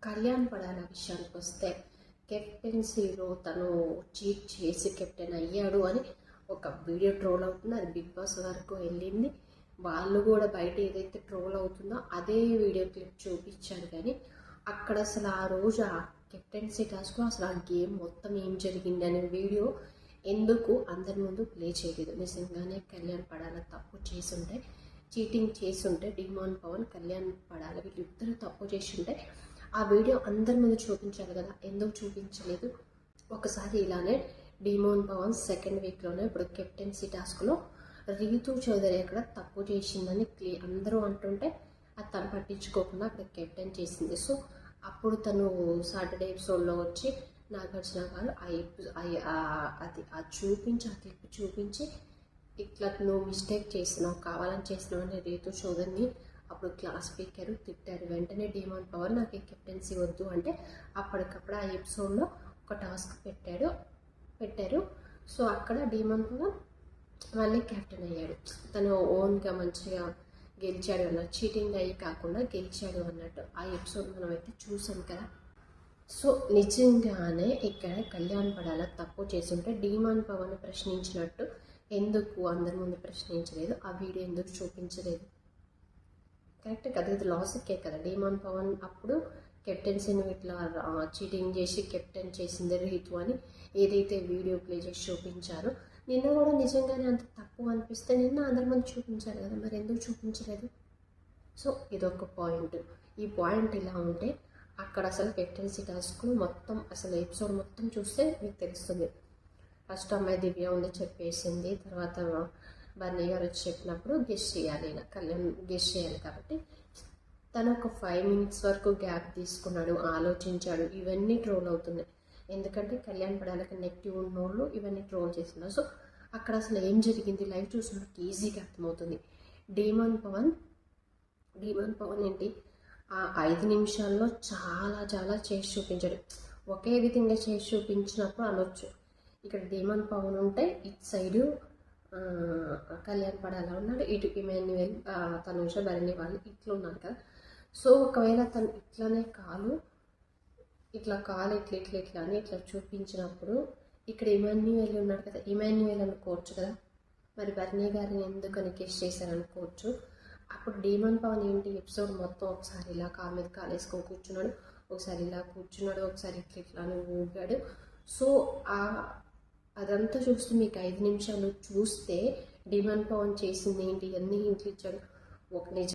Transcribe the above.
కళ్యాణ్ పడాల విషయానికి వస్తే కెప్టెన్సీలో తను చీట్ చేసి కెప్టెన్ అయ్యాడు అని ఒక వీడియో ట్రోల్ అవుతుంది. అది బిగ్ బాస్ వరకు వెళ్ళింది. వాళ్ళు కూడా బయట ఏదైతే ట్రోల్ అవుతుందో అదే వీడియో క్లిప్ చూపించారు. కానీ అక్కడ అసలు ఆ రోజు ఆ కెప్టెన్సీ టాస్క్లో అసలు ఆ గేమ్ మొత్తం ఏం జరిగింది అనే వీడియో ఎందుకు అందరి ముందు ప్లే చేయలేదు. నిజంగానే కళ్యాణ్ పడాల తప్పు చేసుంటే, చీటింగ్ చేసుంటే, డిమాన్ పవన్ కళ్యాణ్ పడాల వీళ్ళిద్దరూ తప్పు చేసి ఉంటే ఆ వీడియో అందరి ముందు చూపించాలి కదా, ఎందుకు చూపించలేదు? ఒకసారి ఇలానే డిమాన్ పవన్ సెకండ్ వీక్లోనే ఇప్పుడు కెప్టెన్సీ టాస్క్లో రీతు చౌదరి అక్కడ తప్పు చేసిందని అందరూ అంటుంటే అది తను పట్టించుకోకుండా అక్కడ కెప్టెన్ చేసింది. సో అప్పుడు తను సాటర్డే ఎపిసోడ్లో వచ్చి నాగార్జున గారు అది చూపించి ఆ క్లిప్ చూపించి ఇట్లా నువ్వు మిస్టేక్ చేసినావు, కావాలని చేసినావు అని రీతు చౌదరిని అప్పుడు క్లాస్ స్పీకర్ తిట్టారు. వెంటనే డిమాన్ పవన్ నాకు కెప్టెన్సీ వద్దు అంటే అప్పటికప్పుడు ఆ ఎపిసోడ్లో ఒక టాస్క్ పెట్టారు. సో అక్కడ డిమాన్ పవన్ మళ్ళీ కెప్టెన్ అయ్యాడు. తను ఓన్గా మంచిగా గెలిచాడు అన్నట్టు, చీటింగ్ అయ్యి కాకుండా గెలిచాడు అన్నట్టు ఆ ఎపిసోడ్ మనం అయితే చూసాం కదా. సో నిజంగానే ఇక్కడ కళ్యాణ్ పడాల తప్పు చేస్తుంటే డిమాన్ పవన్ ప్రశ్నించినట్టు ఎందుకు అందరి ముందు ప్రశ్నించలేదు? ఆ వీడియో ఎందుకు చూపించలేదు? కరెక్ట్ కదా, ఇది లాజిక్కే కదా. డిమాన్ పవన్ అప్పుడు కెప్టెన్సీని ఇట్లా చీటింగ్ చేసి కెప్టెన్ చేసింది రీతు అని ఏదైతే వీడియో ప్లే చేసి చూపించారో, నిన్న కూడా నిజంగానే అంత తప్పు అనిపిస్తే నిన్న అందరి మంది చూపించారు కదా, మరి ఎందుకు చూపించలేదు? సో ఇదొక పాయింట్. ఈ పాయింట్ ఇలా ఉంటే అక్కడ అసలు కెప్టెన్సీ టాస్క్ మొత్తం అసలు ఎపిసోడ్ మొత్తం చూస్తే మీకు తెలుస్తుంది. ఫస్ట్ అమ్మాయి దివ్య ఉంది చెప్పేసింది, తర్వాత బన్నీ గారు వచ్చి చెప్పినప్పుడు గెస్ట్ చేయాలి, కళ్యాణ్ గెస్ట్ చేయాలి కాబట్టి తను ఒక 5 minutes వరకు గ్యాప్ తీసుకున్నాడు, ఆలోచించాడు. ఇవన్నీ ట్రోల్ అవుతున్నాయి. ఎందుకంటే కళ్యాణ్ పడాలకి నెగిటివ్ ఉన్నోళ్ళు ఇవన్నీ ట్రోల్ చేస్తున్నారు. సో అక్కడ అసలు ఏం జరిగింది లైవ్ చూసినట్టు ఈజీగా అర్థమవుతుంది. డిమాన్ పవన్ ఏంటి ఆ 5 నిమిషాల్లో చాలా చాలా చేసి చూపించాడు. ఒకే విధంగా చేసి చూపించినప్పుడు అనొచ్చు. ఇక్కడ డిమాన్ పవన్ ఉంటే ఇటు సైడు కళ్యాణ్ పడాలా ఉన్నాడు, ఇటు ఇమాన్యుయల్ తనుష భరణి వాళ్ళు ఇట్లా ఉన్నారు కదా. సో ఒకవేళ తను ఇట్లానే ఇట్లా అని ఇట్లా చూపించినప్పుడు ఇక్కడ ఇమాన్యుయల్ ఉన్నాడు కదా, ఇమాన్యుయల్ అనుకోవచ్చు కదా, మరి భరణి గారిని ఎందుకని గెస్ట్ చేశారనుకోవచ్చు. అప్పుడు డిమాన్ పవన్ ఏంటి ఎపిసోడ్ మొత్తం ఒకసారి ఇలా కాలు మీద కాలేసుకొని కూర్చున్నాడు, ఒకసారి ఇలా కూర్చున్నాడు, ఒకసారి ఇట్లా అని ఊగాడు. సో అదంతా చూస్తే మీకు 5 నిమిషాలు చూస్తే డిమాన్ పవన్ చేసింది ఏంటి అన్నీ ఇంట్లో ఇచ్చాడు. ఒక నిజం